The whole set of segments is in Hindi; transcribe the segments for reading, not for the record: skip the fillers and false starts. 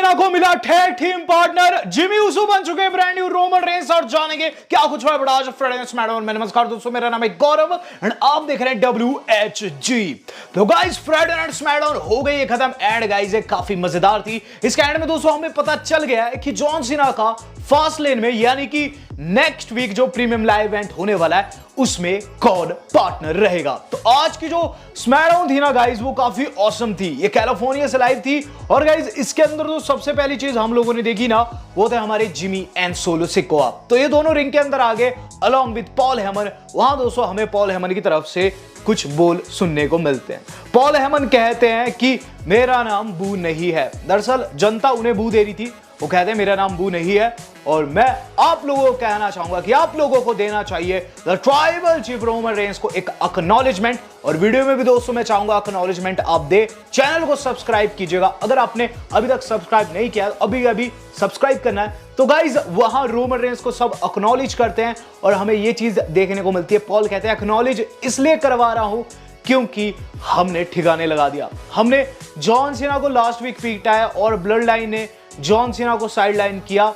सीना को मिला tag team partner. Jimmy Uso बन चुके हैं ब्रांड न्यू रोमन रेंस और जानेंगे क्या कुछ हुआ बड़ा आज फ्राइडे स्मैकडाउन में। नमस्कार दोस्तों, मेरा नाम है गौरव एंड आप देख रहे हैं WHG। तो गाइस फ्राइडे नाइट स्मैकडाउन हो गई है खत्म। एंड गाइस ये काफी मजेदार थी। इस एंड में दोस्तों हमें पता चल गया है कि जॉन सीना का फास्ट लेन में यानी कि नेक्स्ट वीक जो प्रीमियम लाइव इवेंट होने वाला है उसमें कौन पार्टनर रहेगा। तो आज की जो स्मैकडाउन थी ना गाइस वो काफी ऑसम थी। ये कैलिफोर्निया से लाइव थी और गाइस इसके अंदर जो सबसे पहली चीज हम लोगों ने देखी ना वो थे हमारे जिमी एंड सोलो सिकोआ। तो ये दोनों रिंग के अंदर आ गए अलॉन्ग विद पॉल हेमन। वहां दोस्तों हमें पॉल हेमन की तरफ से कुछ बोल सुनने को मिलते हैं। पॉल हेमन कहते हैं कि मेरा नाम बू नहीं है। दरअसल जनता उन्हें बू दे रही थी। वो कहते हैं मेरा नाम बू नहीं है और मैं आप लोगों को कहना चाहूंगा कि आप लोगों को देना चाहिए the tribal chief Roman Reigns को एक एक्नॉलेजमेंट। और वीडियो में भी दोस्तों मैं चाहूंगा एक्नॉलेजमेंट आप दे। चैनल को सब्सक्राइब कीजिएगा अगर आपने अभी तक सब्सक्राइब नहीं किया, अभी सब्सक्राइब करना है। तो गाइज वहां रोमन रेंस को सब एक्नॉलेज करते हैं और हमें यह चीज देखने को मिलती है। पॉल कहते हैं एक्नॉलेज इसलिए करवा रहा हूं क्योंकि हमने ठिकाने लगा दिया। हमने जॉन सीना को लास्ट वीक पीटा है और ब्लड लाइन ने जॉन सीना को साइडलाइन किया।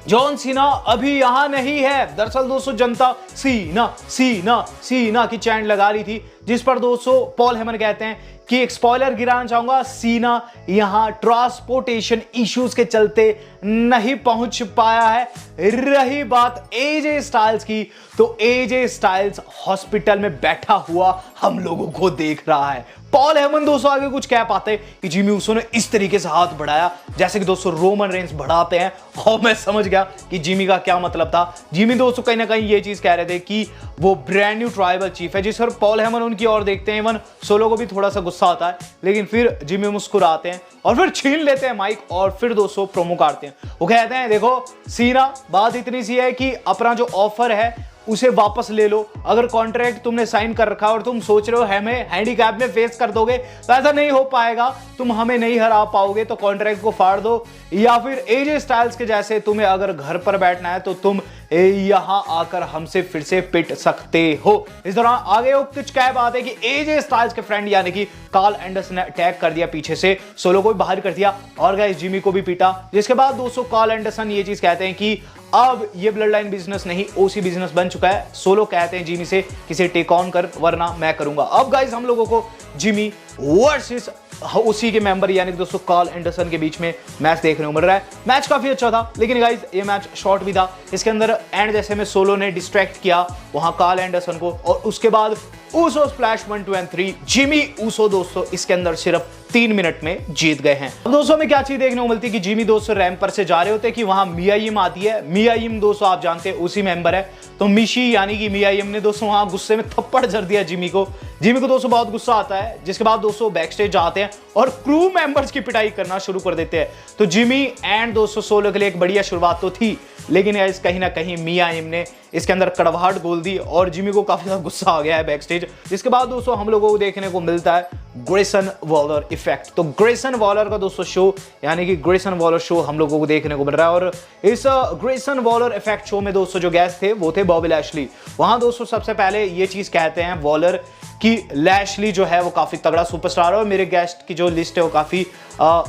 जॉन सीना अभी यहां नहीं है। दरअसल दोस्तों जनता सीना सीना सीना की चैंट लगा रही थी, जिस पर दोस्तों पॉल हेमन कहते हैं कि एक स्पॉइलर गिराना चाहूंगा, सीना यहां ट्रांसपोर्टेशन इश्यूज के चलते नहीं पहुंच पाया है। रही बात एजे स्टाइल्स की, तो एजे स्टाइल्स हॉस्पिटल में बैठा हुआ हम लोगों को देख रहा है। पॉल हेमन दोस्तों आगे कुछ कह पाते कि जिमी ऊसो ने इस तरीके से हाथ बढ़ाया जैसे कि दोस्तों रोमन रेंस बढ़ाते हैं। और मैं समझ गया कि जिमी का क्या मतलब था। जिमी दोस्तों कहीं ना कहीं ये चीज कह रहे थे कि वो ब्रांड न्यू ट्राइबल चीफ है। जिस पर पॉल हेमन उनकी ओर देखते हैं, इवन सोलो को भी थोड़ा सा गुस्सा आता है, लेकिन फिर जिमी मुस्कुराते हैं और फिर छीन लेते हैं माइक और फिर दोस्तों प्रोमो काटते हैं। वो कहते हैं देखो सीना, बात इतनी सी है कि अपना जो ऑफर है उसे वापस ले लो। अगर कॉन्ट्रैक्ट तुमने साइन कर रखा और तुम सोच रहे हो हमें हैंडीकैप में फेस कर दोगे तो ऐसा नहीं हो पाएगा। तुम हमें नहीं हरा पाओगे तो कॉन्ट्रैक्ट को फाड़ दो, या फिर एजे स्टाइल्स के जैसे तुम्हें अगर घर पर बैठना है तो तुम यहां आकर हमसे फिर से पिट सकते हो। इस दौरान आगे वो कुछ कह बात है कि एजे स्टाइल्स के फ्रेंड यानी कि कार्ल एंडरसन ने अटैक कर दिया पीछे से, सोलो को भी बाहर कर दिया और गाइस जिमी को भी पीटा। जिसके बाद दोस्तों कार्ल एंडरसन ये चीज कहते हैं कि अब ये ब्लड लाइन बिजनेस नहीं ओसी बिजनेस बन चुका है। सोलो कहते हैं जिमी से किसे टेक ऑन कर वरना मैं करूंगा। अब गाइस हम लोगों को जिमी वर्सेस ओसी के मेंबर यानी कि दोस्तों कार्ल एंडरसन के बीच में मैच देखने को मिल रहा है। मैच काफी अच्छा था लेकिन गाइस ये मैच शॉर्ट भी था। इसके अंदर एंड जैसे में सोलो ने डिस्ट्रैक्ट किया वहां कार्ल एंडरसन को और उसके बाद Uso splash 1 2 and 3 Jimmy Uso दोस्तों इसके अंदर सिर्फ 3 मिनट में जीत गए हैं। अब दोस्तों में क्या चीज देखने को मिलती है कि जिमी दोस्तों रैंप पर से जा रहे होते कि वहां मिया यिम आती है। मिया यिम दोस्तों आप जानते हैं उसी मेंबर है। तो मिशी यानी कि मिया यिम ने दोस्तों वहां गुस्से में थप्पड़ जड़ दिया जिमी को। जिमी को दोस्तों बहुत गुस्सा आता है, जिसके बाद दोस्तों बैक स्टेज जाते हैं और क्रू मेंबर्स की पिटाई करना शुरू कर देते हैं। तो जिमी एंड दोस्तों सोलो के लिए एक बढ़िया शुरुआत तो थी, लेकिन कहीं ना कहीं मिया यिम ने इसके अंदर कड़वाहट बोल दी और जिमी को काफी ज्यादा गुस्सा आ गया है बैक स्टेज। जिसके बाद दोस्तों हम लोगों को देखने को मिलता है ग्रेसन वॉलर इफेक्ट। तो ग्रेसन वॉलर का दोस्तों शो यानी कि ग्रेसन वॉलर शो हम लोगों को देखने को मिल रहा है और इस ग्रेसन वॉलर इफेक्ट शो में दोस्तों जो गेस्ट थे वो थे बॉबी लैशली। वहां दोस्तों सबसे पहले ये चीज कहते हैं वॉलर कि लैशली जो है वो काफी तगड़ा सुपरस्टार है और मेरे गेस्ट की जो लिस्ट है वो काफी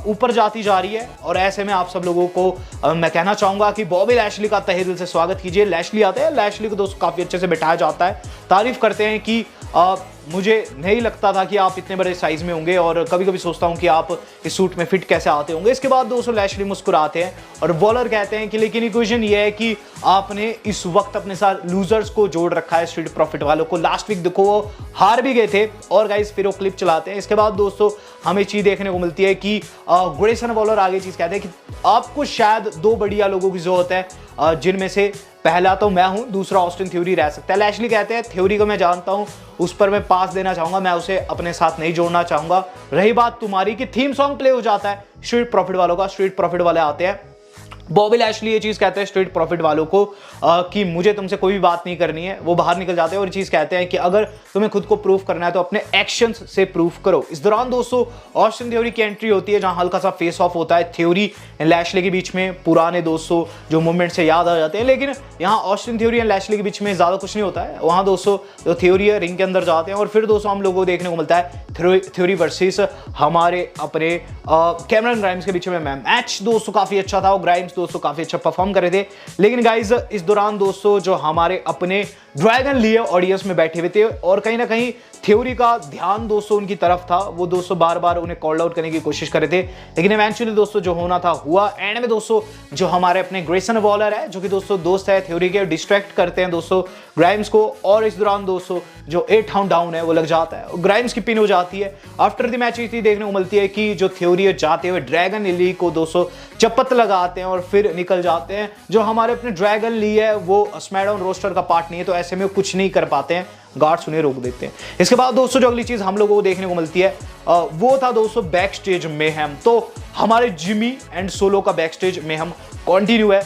ऊपर जाती जा रही है। और ऐसे में आप सब लोगों को मैं कहना चाहूंगा कि बॉबी लैशली का तहे दिल से स्वागत कीजिए। लैशली आते हैं, लैशली को दोस्तों काफी अच्छे से बिठाया जाता है, तारीफ करते हैं कि मुझे नहीं लगता था कि आप इतने बड़े साइज में होंगे और कभी कभी सोचता हूं कि आप इस सूट में फिट कैसे आते होंगे। इसके बाद दोस्तों लैशली मुस्कुराते हैं और वॉलर कहते हैं कि लेकिन इक्वेशन ये है कि आपने इस वक्त अपने साथ लूजर्स को जोड़ रखा है, स्ट्रीट प्रॉफिट वालों को। लास्ट वीक देखो वो हार भी गए थे और गाइस फिर वो क्लिप चलाते हैं। इसके बाद दोस्तों हमें चीज देखने को मिलती है कि ग्रेसन वॉलर आगे चीज कहते हैं कि आपको शायद 2 बढ़िया लोगों की जरूरत है, जिनमें से पहला तो मैं हूं, दूसरा ऑस्टिन थ्योरी रह सकता है। लैशली कहते हैं थ्योरी को मैं जानता हूं, उस पर मैं पास देना चाहूंगा, मैं उसे अपने साथ नहीं जोड़ना चाहूंगा। रही बात तुम्हारी कि थीम सॉन्ग प्ले हो जाता है स्ट्रीट प्रॉफिट वालों का, स्ट्रीट प्रॉफिट वाले आते हैं बॉबी लैशली ये चीज कहते हैं स्ट्रीट प्रॉफिट वालों को कि मुझे तुमसे कोई भी बात नहीं करनी है। वो बाहर निकल जाते हैं और ये चीज कहते हैं कि अगर तुम्हें खुद को प्रूफ करना है तो अपने एक्शंस से प्रूफ करो। इस दौरान दोस्तों ऑस्टिन थ्योरी की एंट्री होती है, जहां हल्का सा फेस ऑफ होता है थ्योरी एंड लैशली के बीच में। पुराने दोस्तों जो मूवमेंट से याद आ जाते हैं, लेकिन यहाँ ऑस्टिन थ्योरी एंड लैशली के बीच में ज्यादा कुछ नहीं होता है। वहां दोस्तों जो थ्योरी है रिंग के अंदर जाते हैं और फिर दोस्तों हम लोगों को देखने को मिलता है थ्योरी वर्सेस हमारे अपने कैमरन ग्राइम्स के बीच में मैच। दोस्तों काफी अच्छा था और ग्राइम्स दोस्तों काफी अच्छा परफॉर्म कर रहे थे, लेकिन गाइज इस दौरान दोस्तों जो हमारे अपने ड्रैगन लिए ऑडियंस में बैठे हुए थे और कहीं ना कहीं थ्योरी का ध्यान दोस्तों उनकी तरफ था। वो दोस्तों बार बार उन्हें कॉल आउट करने की कोशिश कर रहे थे, लेकिन इवेंचुअली दोस्तों जो होना था हुआ। एंड में दोस्तों जो हमारे अपने ग्रेसन वॉलर है, जो कि दोस्तों दोस्त है थ्योरी के, डिस्ट्रैक्ट करते हैं दोस्तों ग्राइम्स को, और इस दौरान दोस्तों जो 8 काउंट डाउन है वो लग जाता है, ग्राइम्स की पिन हो जाती है। आफ्टर द मैच ये देखने को मिलती है कि जो थ्योरी जाते हुए ड्रैगन ली को दोस्तों चपत लगाते हैं और फिर निकल जाते हैं। जो हमारे अपने ड्रैगन ली है वो स्मैकडाउन रोस्टर का पार्ट नहीं है, तो ऐसे में कुछ नहीं कर पाते हैं, गार्ड्स उन्हें रोक देते हैं। इसके बाद दोस्तों जो अगली चीज हम लोगों को देखने को मिलती है वो था दोस्तों बैक स्टेज मेहम। तो हमारे जिमी एंड सोलो का बैक स्टेज मेहम कंटिन्यू है।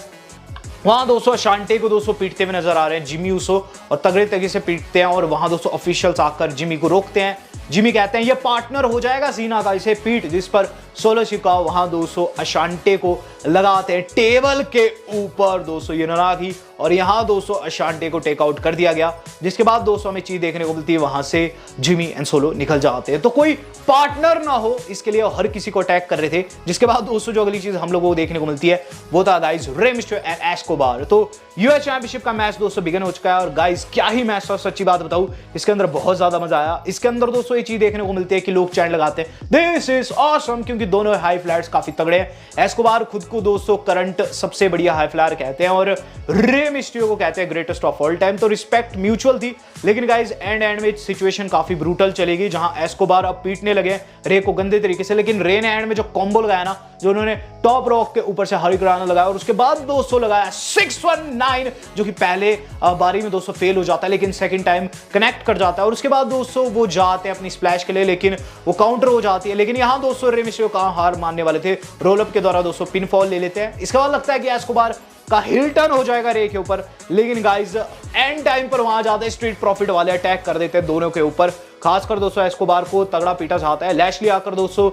वहां दोस्तों अशांटे को दोस्तों पीटते हुए नजर आ रहे हैं जिमी ऊसो, और तगड़े तरीके से पीटते हैं और वहां दोस्तों ऑफिशियल्स आकर जिमी को रोकते हैं। जिमी कहते हैं ये पार्टनर हो जाएगा सीना का, इसे पीट, जिस पर सोलो सिका वहां दोस्तों अशांटे को लगाते हैं टेबल के ऊपर दोस्तों ये नारागी, और यहां दोस्तों अशांटे को टेक आउट कर दिया गया। जिसके बाद दोस्तों हमें चीज देखने को मिलती है, वहां से जिमी एंड सोलो निकल जाते हैं। तो कोई पार्टनर ना हो इसके लिए हर किसी को अटैक कर रहे थे। जिसके बाद दोस्तों जो अगली चीज हम लोगों को देखने को मिलती है वो था गाइस रे मिस्टेरियो एंड एस्कोबार। तो यूएस चैंपियनशिप का मैच दोस्तों बिगिन हो चुका है, और गाइस क्या ही मैच था, सच्ची बात बताऊं इसके अंदर बहुत ज्यादा मजा आया। इसके अंदर दोस्तों ये चीज देखने को मिलती है कि लोग चैंट लगाते हैं दिस इज ऑसम, क्योंकि दोनों हाई फ्लायर्स काफी तगड़े हैं। एस्कोबार खुद को दोस्तों करंट सबसे बढ़िया हाई फ्लायर कहते हैं और रे मिस्टेरियो को कहते हैं ग्रेटेस्ट ऑफ ऑल टाइम। तो रिस्पेक्ट म्यूचुअल थी, लेकिन गाइस एंड में सिचुएशन काफी ब्रूटल चलेगी, जहां एस्कोबार अब पीटने लगे रे को गंदे तरीके से, लेकिन रे ने एंड में जो कॉम्बो लगाया ना, जो उन्होंने टॉप रॉक के ऊपर से हरिक्राना लगाया और उसके बाद दोस्तों लगाया 619, जो कि पहले बारी में दोस्तों फेल हो जाता है, लेकिन सेकंड टाइम कनेक्ट कर जाता है, और उसके बाद दोस्तों वो जाते हैं अपनी स्प्लैश के लिए, लेकिन वो काउंटर हो जाती है। लेकिन यहां दोस्तों रे मिस्टेरियो कहां हार मानने वाले थे, रोल अप के द्वारा दोस्तों पिन फॉल ले लेते हैं। इसके बाद लगता है कि एस्कोबार का हिल टर्न हो जाएगा रे के ऊपर, लेकिन गाइस एंड टाइम पर वहां जाते हैं स्ट्रीट प्रॉफिट वाले अटैक कर देते हैं दोनों के ऊपर। खासकर दोस्तों एस्कोबार को तगड़ा पीटा जाता है। लैशली आकर दोस्तों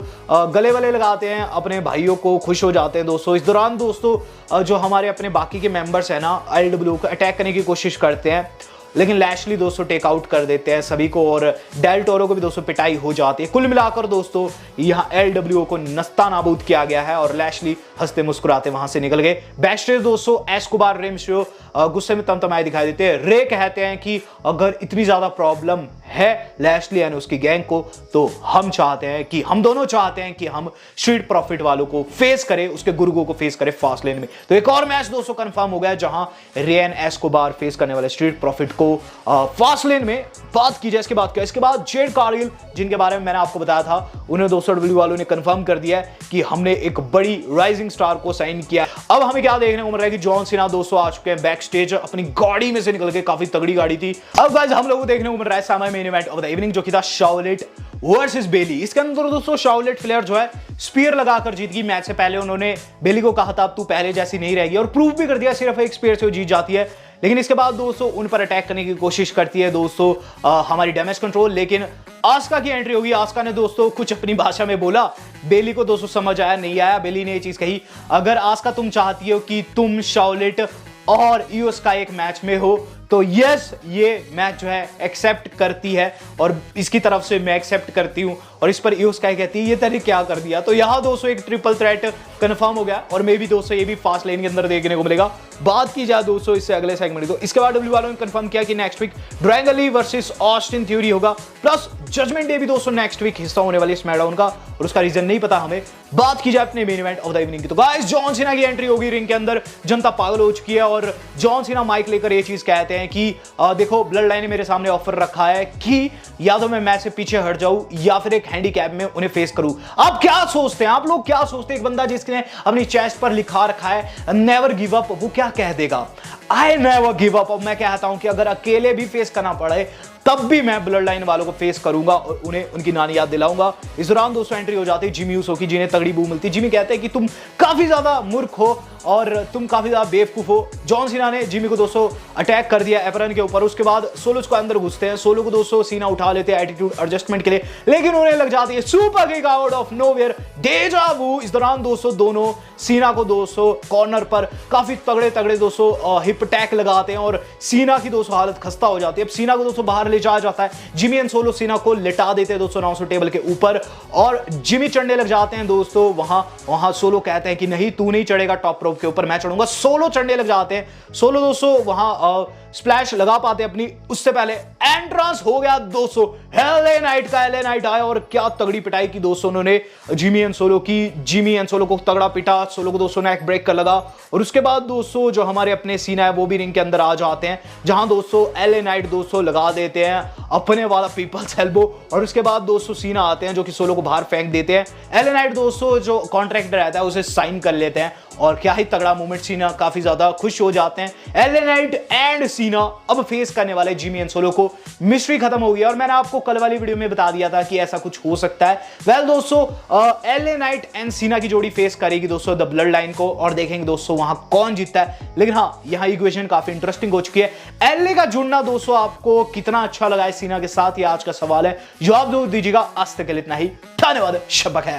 गले वले लगाते हैं अपने भाइयों को, खुश हो जाते हैं दोस्तों। इस दौरान दोस्तों जो हमारे अपने बाकी के मेंबर्स हैं ना एलडब्ल्यू को अटैक करने की कोशिश करते हैं, लेकिन लैशली दोस्तों टेक आउट कर देते हैं सभी को, और डेल टोरो को भी दोस्तों पिटाई हो जाती है। कुल मिलाकर दोस्तों यहां एलडब्ल्यू को नस्ता नाबूद किया गया है और लैशली हंसते मुस्कुराते वहां से निकल गए। बैकस्टेज दोस्तों एस्कोबार रे मिस्टेरियो गुस्से में तमतमाए दिखाई देते हैं। रे कहते हैं कि अगर इतनी ज्यादा प्रॉब्लम है लैशली एंड उसकी गैंग को, तो हम चाहते हैं कि हम दोनों चाहते हैं कि हम स्ट्रीट प्रॉफिट वालों को फेस करें, उसके गुर्गों को फेस करें फास्ट लेन में। तो एक और मैच दोस्तों कंफर्म हो गया, जहां रे एंड एस्कोबार फेस करने वाले स्ट्रीट प्रॉफिट को फास्ट लेन में। बात की जाए इसके बाद जेड कार्गिल, जिनके बारे में मैंने आपको बताया था, उन्हें दोस्तों डब्ल्यू वालों ने कंफर्म कर दिया है कि हमने एक बड़ी राइजिंग स्टार को साइन किया। अब हमें क्या देखने को मिल रहा है कि जॉन सीना दोस्तों आ चुके हैं बैक स्टेज, अपनी गाड़ी में से निकल के, काफी तगड़ी गाड़ी थी। अब गाइस हम लोगों को देखने को मिल रहा है सामने main event of the evening, जो कि था शार्लेट वर्सेस बेली। इसके अंदर दोस्तों शार्लेट फ्लेयर जो है स्पीयर लगाकर जीत गई। मैच से पहले उन्होंने बेली को कहा था अब तू पहले जैसी नहीं रहेगी, और प्रूव भी कर दिया, सिर्फ एक स्पीयर से वो जीत जाती है। लेकिन इसके बाद दोस्तों उन पर अटैक करने की कोशिश करती है दोस्तों हमारी डैमेज कंट्रोल, लेकिन आस्का की एंट्री होगी। आस्का ने दोस्तों कुछ अपनी भाषा में बोला, बेली को दोस्तों समझ आया नहीं आया। बेली ने ये चीज कही, अगर आस्का तुम चाहती हो कि तुम शार्लेट और यूएस का एक मैच में हो, तो यस ये मैच जो है एक्सेप्ट करती है, और इसकी तरफ से मैं एक्सेप्ट करती हूं। और इस पर यूएस का कहती है ये तेरे क्या कर दिया। तो यहां दोस्तों एक ट्रिपल थ्रेट कंफर्म हो गया, और मे भी दोस्तों ये भी फास्ट लेन के अंदर देखने को मिलेगा। बात की जाए दोस्तों इससे अगले सेगमेंट, तो इसके बाद डब्ल्यू वालों ने कंफर्म किया कि next week Dragon Lee versus Austin Theory होगा, प्लस जजमेंट डे भी दोस्तों नेक्स्ट वीक हिस्सा होने वाली स्मैकडाउन का, और उसका रीजन नहीं पता हमें। बात की जाए अपने main event of the evening की, तो गाइस जॉन सीना की एंट्री होगी रिंग के अंदर। जनता पागल हो चुकी है, और जॉन सीना माइक लेकर ये चीज कहते हैं कि देखो ब्लड लाइन ने मेरे सामने ऑफर रखा है कि या तो मैं मैच से पीछे हट जाऊं या फिर एक हैंडीकैप में उन्हें फेस करूं। आप क्या सोचते हैं, आप लोग क्या सोचते हैं, एक बंदा जिसने अपनी चेस्ट पर लिखा रखा है नेवर गिव अप, वो क्या कह देगा, आई नेवर गिव अप। अब मैं कहता हूं कि अगर अकेले भी फेस करना पड़े तब भी मैं ब्लड लाइन वालों को फेस करूंगा और उन्हें उनकी नानी याद दिलाऊंगा। इस दौरान दोस्तों एंट्री हो जाती है जिमी यूसो की, जिन्हें तगड़ी बू मिलती है। जिमी कहते हैं कि तुम काफी ज्यादा मूर्ख हो और तुम काफी ज्यादा बेवकूफ हो। जॉन सीना ने जिमी को दोस्तों अटैक कर दिया एप्रन के ऊपर। उसके बाद सोलो को अंदर घुसते हैं, सोलो को दोस्तों सीना उठा लेते हैं एटीट्यूड एडजस्टमेंट के लिए, लेकिन उन्हें लग जाती है super kick out of nowhere, deja vu. इस दौरान दोस्तों दोनों सीना को दोस्तों कॉर्नर पर काफी तगड़े तगड़े दोस्तों हिप अटैक लगाते हैं और सीना की दोस्तों हालत खस्ता हो जाती है। अब सीना को दोस्तों बाहर ले जाया जाता है, जिमी एंड सोलो सीना को लिटा देते हैं दोस्तों अनाउंसर टेबल के ऊपर और जिमी चढ़ने लग जाते हैं दोस्तों। वहां सोलो कहते हैं कि नहीं तू नहीं चढ़ेगा टॉप रोप के ऊपर, मैं चढ़ूंगा। सोलो चढ़ने लग जाते हैं। सोलो दोस्तों वहां स्प्लैश लगा पाते अपनी, उससे पहले एंट्रांस हो गया दोस्तों एलए नाइट का। एलए नाइट आया और क्या तगड़ी पिटाई की दोस्तों उन्होंने जिमी एंड सोलो की। जिमी एंड सोलो को तगड़ा पिटा, सोलो को दोस्तों ने एक ब्रेक कर लगा और उसके बाद दोस्तों जो हमारे अपने सीना है वो भी रिंग के अंदर आ जाते हैं, जहां दोस्तों एलए नाइट दोस्तों लगा देते हैं अपने वाला पीपल्स एल्बो और उसके बाद दोस्तों सीना आते हैं जो कि सोलो को बाहर फेंक देते हैं। एलए नाइट दोस्तों जो कॉन्ट्रैक्ट रहता है उसे साइन कर लेते हैं और क्या ही तगड़ा मूवमेंट, सीना काफी ज्यादा खुश हो जाते हैं। एलए नाइट एंड सीना अब फेस करने वाले जिमी एंड सोलो को। मिस्ट्री खत्म हो गई और मैंने आपको कल वाली वीडियो में बता दिया था कि ऐसा कुछ हो सकता है। वेल दोस्तों एलए नाइट एंड सीना की जोड़ी फेस करेगी दोस्तों द ब्लड लाइन को और देखेंगे दोस्तों वहां कौन जीतता है। लेकिन हाँ, यहाँ इक्वेशन काफी इंटरेस्टिंग हो चुकी है। एलए का जुड़ना दोस्तों आपको कितना अच्छा लगा है सीना के साथ, ये आज का सवाल है। जवाब दीजिएगा। आज तक के लिए इतना ही, धन्यवाद, शब्बा खैर।